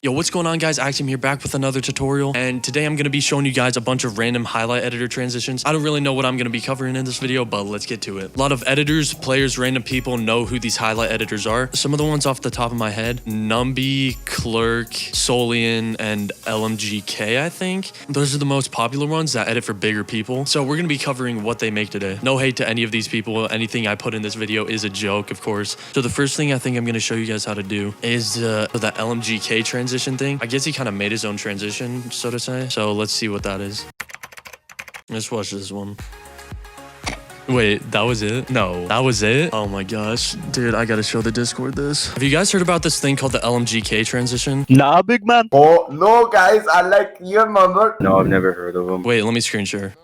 Yo, what's going on, guys? Axiom here, back with another tutorial, and today I'm going to be showing you guys a bunch of random highlight editor transitions. I don't really know what I'm going to be covering in this video, but let's get to it. A lot of editors, players, random people know who these highlight editors are. Some of the ones off the top of my head: Numby, Clerke, Soillan, and LMGK, I think. Those are the most popular ones that edit for bigger people. So we're going to be covering what they make today. No hate to any of these people. Anything I put in this video is a joke, of course. So the first thing I think I'm going to show you guys how to do is the LMGK transition thing. I guess he kind of made his own transition, so to say. So let's see what that is. Let's watch this one. Wait, that was it? No, that was it? Oh my gosh. Dude, I gotta show the Discord this. Have you guys heard about this thing called the LMGK transition? Nah, big man. Oh, no, guys, I like your number. No, I've never heard of him. Wait, let me screen share.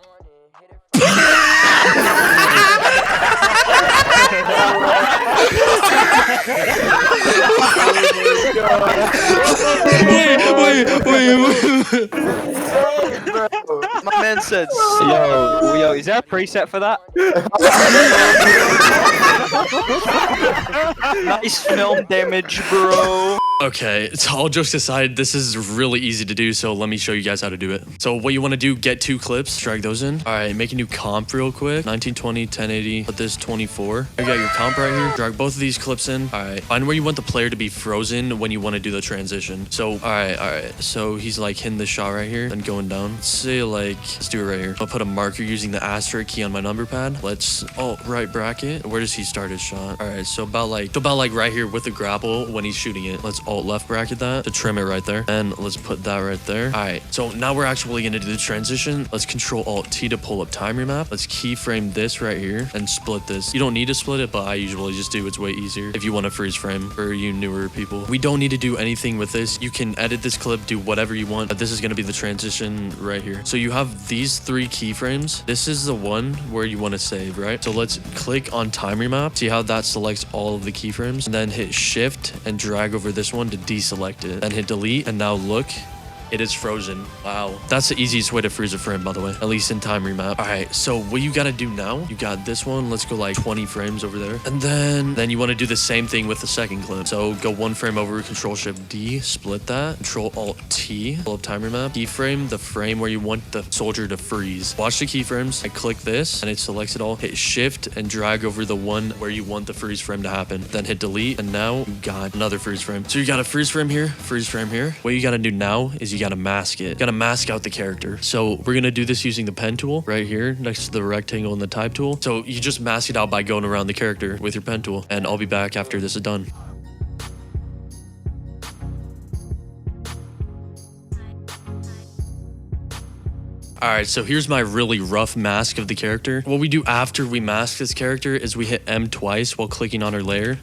wait. My man said, yo, is there a preset for that? Nice film damage, bro. Okay, it's all jokes aside, this is really easy to do, so let me show you guys how to do it. So what you want to do, get 2 clips, drag those in. All right, make a new comp real quick. 1920, 1080, put this 24. You got your comp right here. Drag both of these clips in. All right, find where you want the player to be frozen when you want to do the transition. So, all right. So he's like hitting the shot right here, then going down. Let's say like, let's do it right here. I'll put a marker using the asterisk key on my number pad. Let's right bracket. Where does he start his shot? All right, so about like right here with the grapple when he's shooting it. Let's alt left bracket that to trim it right there, and let's put that right there. All right, so now we're actually gonna do the transition. Let's control alt T to pull up time remap. Let's keyframe this right here and split this. You don't need to split it, but I usually just do. It's way easier if you want to freeze frame for you newer people. We don't need to do anything with this. You can edit this clip, do whatever you want, but this is gonna be the transition right here. So you have these 3 keyframes. This is the one where you want to save, right? So let's click on time remap. See how that selects all of the keyframes, and then hit shift and drag over this one to deselect it, then hit delete, and now look, it is frozen. Wow, that's the easiest way to freeze a frame, by the way, at least in time remap. All right, so what you gotta do now, you got this one. Let's go like 20 frames over there, and then you want to do the same thing with the second clip. So go 1 frame over, control shift D, split that, control alt T, pull up time remap, keyframe the frame where you want the soldier to freeze. Watch the keyframes. I click this and it selects it all. Hit shift and drag over the one where you want the freeze frame to happen, then hit delete, and now you got another freeze frame. So you got a freeze frame here, freeze frame here. What you gotta do now is you gotta mask it. You gotta mask out the character. So we're gonna do this using the pen tool right here next to the rectangle and the type tool. So you just mask it out by going around the character with your pen tool, and I'll be back after this is done. Alright, so here's my really rough mask of the character. What we do after we mask this character is we hit M twice while clicking on our layer.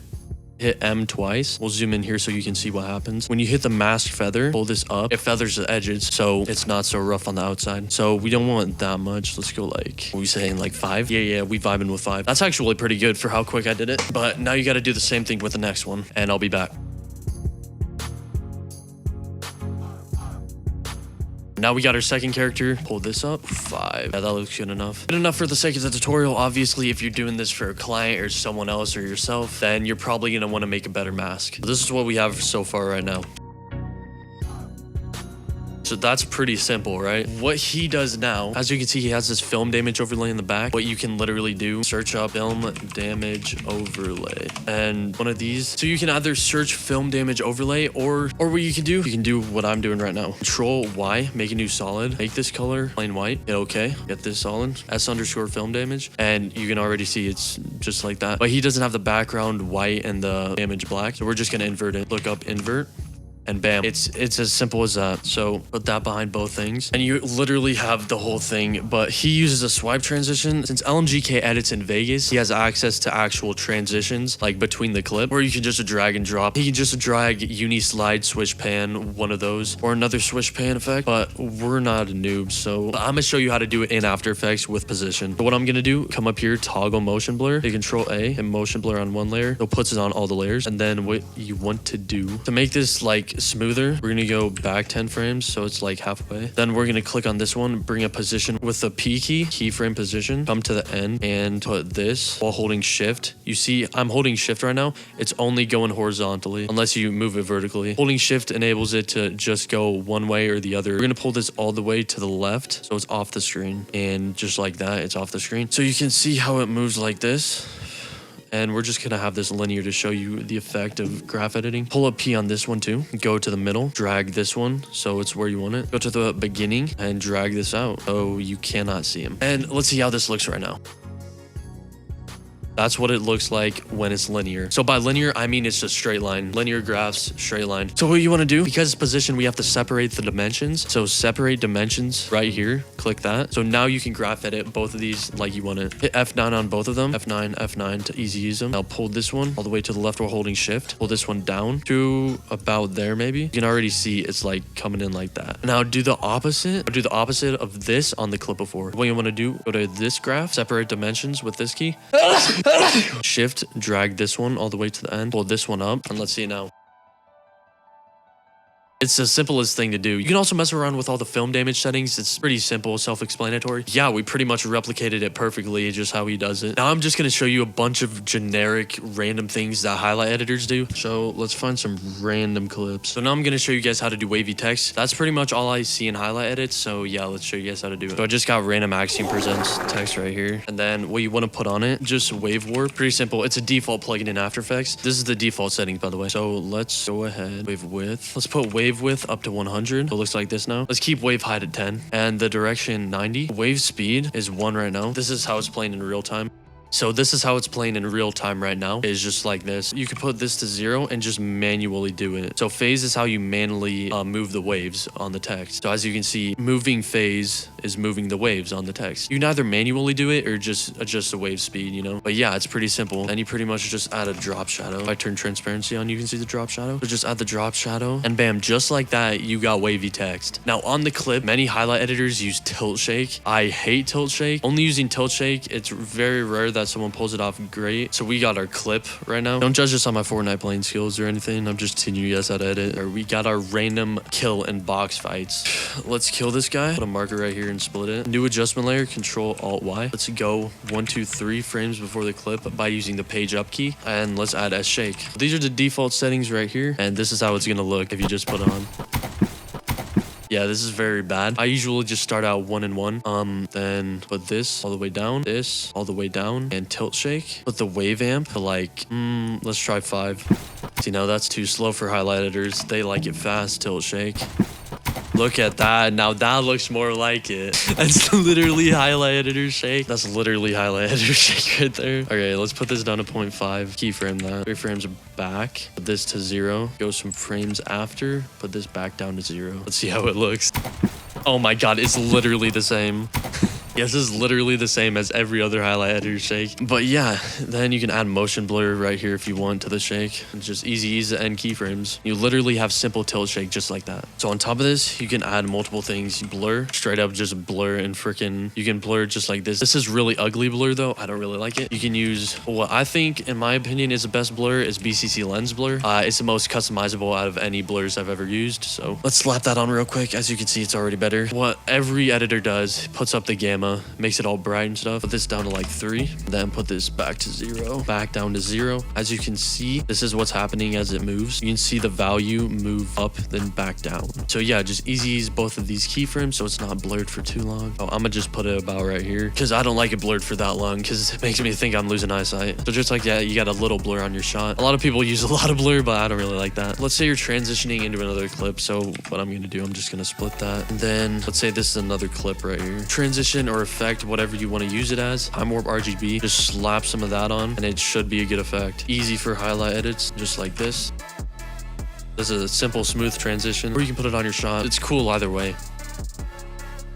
Hit M twice. We'll zoom in here so you can see what happens. When you hit the mask feather, pull this up. It feathers the edges, so it's not so rough on the outside. So we don't want that much. Let's go like, what are we saying, like 5? Yeah, we vibing with 5. That's actually pretty good for how quick I did it. But now you got to do the same thing with the next one, and I'll be back. Now we got our second character. Pull this up. 5. Yeah, that looks good enough. Good enough for the sake of the tutorial. Obviously, if you're doing this for a client or someone else or yourself, then you're probably going to want to make a better mask. This is what we have so far right now. So that's pretty simple, right? What he does now, as you can see, he has this film damage overlay in the back. What you can literally do, search up film damage overlay, and one of these. So you can either search film damage overlay, or what you can do what I'm doing right now. Control Y, make a new solid, make this color plain white, hit OK, get this solid, S_film damage, and you can already see it's just like that. But he doesn't have the background white and the damage black, so we're just gonna invert it. Look up invert, and bam, it's as simple as that. So put that behind both things, and you literally have the whole thing. But he uses a swipe transition. Since LMGK edits in Vegas, he has access to actual transitions like between the clip, where you can just drag and drop. He can just drag uni slide, swish pan, one of those, or another swish pan effect. But we're not a noob, so I'm gonna show you how to do it in After Effects with position. So what I'm gonna do, come up here, toggle motion blur, hit Control A and motion blur on one layer. It puts it on all the layers. And then what you want to do to make this like like smoother, we're gonna go back 10 frames so it's like halfway. Then we're gonna click on this one, bring a position with the P key, keyframe position, come to the end and put this while holding shift. You see I'm holding shift right now. It's only going horizontally unless you move it vertically. Holding shift enables it to just go one way or the other. We're gonna pull this all the way to the left so it's off the screen, and just like that it's off the screen. So you can see how it moves like this. And we're just gonna have this linear to show you the effect of graph editing. Pull up P on this one too. Go to the middle, drag this one so it's where you want it. Go to the beginning and drag this out so you cannot see him. And let's see how this looks right now. That's what it looks like when it's linear. So by linear, I mean it's just straight line. Linear graphs, straight line. So what you want to do, because it's position, we have to separate the dimensions. So separate dimensions right here. Click that. So now you can graph edit both of these like you want it. Hit F9 on both of them. F9, F9 to easy use them. Now pull this one all the way to the left while holding shift. Pull this one down to about there maybe. You can already see it's like coming in like that. Now do the opposite. Or do the opposite of this on the clip before. What you want to do, go to this graph, separate dimensions with this key. Shift, drag this one all the way to the end, pull this one up, and let's see it now. It's the simplest thing to do. You can also mess around with all the film damage settings. It's pretty simple, self-explanatory. Yeah, we pretty much replicated it perfectly, just how he does it. Now I'm just gonna show you a bunch of generic random things that highlight editors do. So let's find some random clips. So now I'm gonna show you guys how to do wavy text. That's pretty much all I see in highlight edits. So yeah, let's show you guys how to do it. So I just got random Axiom presents text right here. And then what you wanna put on it, just wave warp. Pretty simple. It's a default plugin in After Effects. This is the default settings, by the way. So let's go ahead, wave width. Let's put wave width up to 100. So it looks like this now. Let's keep wave height at 10 and the direction 90. Wave speed is 1 right now. This is how it's playing in real time. So this is how it's playing in real time right now. It's just like this. You can put this to 0 and just manually do it. So phase is how you manually move the waves on the text. So as you can see, moving phase is moving the waves on the text. You can either manually do it or just adjust the wave speed, you know? But yeah, it's pretty simple. And you pretty much just add a drop shadow. If I turn transparency on, you can see the drop shadow. So just add the drop shadow and bam, just like that, you got wavy text. Now on the clip, many highlight editors use tilt shake. I hate tilt shake. Only using tilt shake, it's very rare that someone pulls it off great. So we got our clip right now. Don't judge us on my Fortnite playing skills or anything. I'm just teaching you guys how to edit. Or we got our random kill and box fights. Let's kill this guy. Put a marker right here and split it. New adjustment layer, Control Alt Y. Let's go 1, 2, 3 frames before the clip by using the page up key. And let's add S shake. These are the default settings right here. And this is how it's gonna look if you just put it on. Yeah, this is very bad. I usually just start out 1 and 1. Then put this all the way down, this all the way down, and tilt shake. Put the wave amp to like, let's try 5. See, now that's too slow for highlight editors. They like it fast, tilt shake. Look at that. Now that looks more like it. That's literally highlight editor shake. That's literally highlight editor shake right there. Okay, let's put this down to 0.5. Keyframe that. 3 frames back. Put this to 0. Go some frames after. Put this back down to 0. Let's see how it looks. Oh my god, it's literally the same. Yes, this is literally the same as every other highlight editor shake. But yeah, then you can add motion blur right here if you want to the shake. It's just easy ease to end keyframes. You literally have simple tilt shake just like that. So on top of this, you can add multiple things. Blur, straight up just blur and freaking, you can blur just like this. This is really ugly blur though. I don't really like it. You can use what I think, in my opinion, is the best blur is BCC lens blur. It's the most customizable out of any blurs I've ever used. So let's slap that on real quick. As you can see, it's already better. What every editor does, puts up the gamma, makes it all bright and stuff. Put this down to like 3, then put this back to 0, back down to 0. As you can see, this is what's happening as it moves. You can see the value move up, then back down. So yeah, just easy ease both of these keyframes so it's not blurred for too long. Oh, I'm gonna just put it about right here because I don't like it blurred for that long because it makes me think I'm losing eyesight. So just like that, you got a little blur on your shot. A lot of people use a lot of blur, but I don't really like that. Let's say you're transitioning into another clip. So what I'm gonna do, I'm just gonna split that. And then let's say this is another clip right here. Transition or effect, whatever you want to use it as. I'm warp RGB. Just slap some of that on and it should be a good effect. Easy for highlight edits, just like this. This is a simple, smooth transition, or you can put it on your shot. It's cool either way.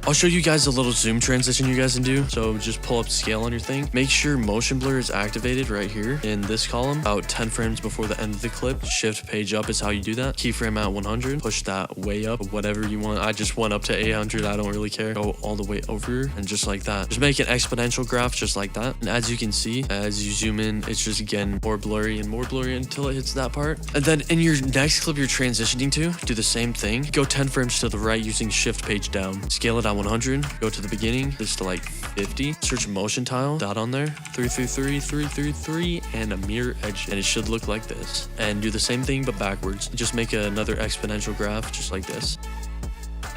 I'll show you guys a little zoom transition you guys can do. So just pull up scale on your thing. Make sure motion blur is activated right here in this column, about 10 frames before the end of the clip. Shift page up is how you do that. Keyframe at 100. Push that way up, whatever you want. I just went up to 800. I don't really care. Go all the way over and just like that. Just make an exponential graph just like that. And as you can see, as you zoom in, it's just getting more blurry and more blurry until it hits that part. And then in your next clip you're transitioning to, do the same thing. Go 10 frames to the right using shift page down. Scale it at 100. Go to the beginning, just to like 50. Search motion tile, dot on there, 333, 333, and a mirror edge. And it should look like this. And do the same thing but backwards. Just make another exponential graph just like this.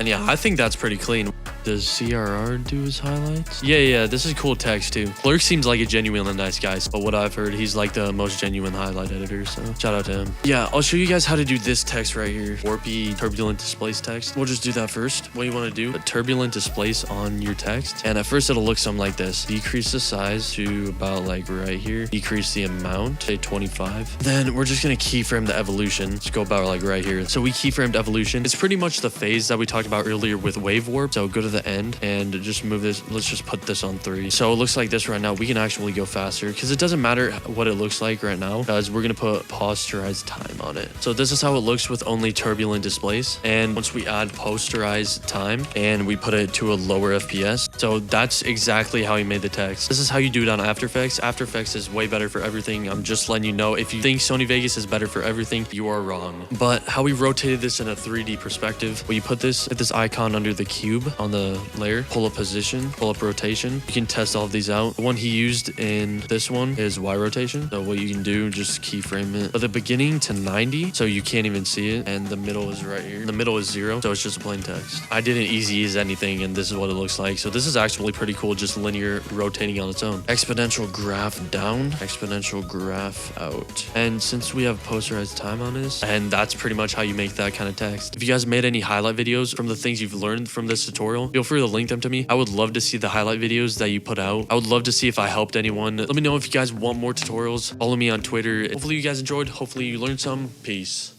And yeah, I think that's pretty clean. Does CRR do his highlights? Yeah, this is cool text too. Clerke seems like a genuinely nice guy, but what I've heard, he's like the most genuine highlight editor, so shout out to him. Yeah, I'll show you guys how to do this text right here. Warpy turbulent displace text. We'll just do that first. What you want to do, a turbulent displace on your text. And at first it'll look something like this. Decrease the size to about like right here. Decrease the amount, say 25. Then we're just going to keyframe the evolution. Let's go about like right here. So we keyframed evolution. It's pretty much the phase that we talked about earlier with wave warp. So go to the end and just move this. Let's just put this on 3. So it looks like this right now. We can actually go faster because it doesn't matter what it looks like right now because we're going to put posterize time on it. So this is how it looks with only turbulent displace. And once we add posterize time and we put it to a lower FPS. So that's exactly how he made the text. This is how you do it on After Effects. After Effects is way better for everything. I'm just letting you know, if you think Sony Vegas is better for everything, you are wrong. But how we rotated this in a 3D perspective, well, you put this at this icon under the cube on the layer, pull up position, pull up rotation. You can test all of these out. The one he used in this one is Y rotation. So what you can do, just keyframe it at the beginning to 90, so you can't even see it. And the middle is right here. The middle is 0, so it's just plain text. I didn't easy as anything, and this is what it looks like. So this is actually pretty cool, just linear rotating on its own. Exponential graph down, exponential graph out. And since we have posterized time on this, and that's pretty much how you make that kind of text. If you guys made any highlight videos from the things you've learned from this tutorial, feel free to link them to me. I would love to see the highlight videos that you put out. I would love to see if I helped anyone. Let me know if you guys want more tutorials. Follow me on Twitter. Hopefully you guys enjoyed. Hopefully you learned some. Peace.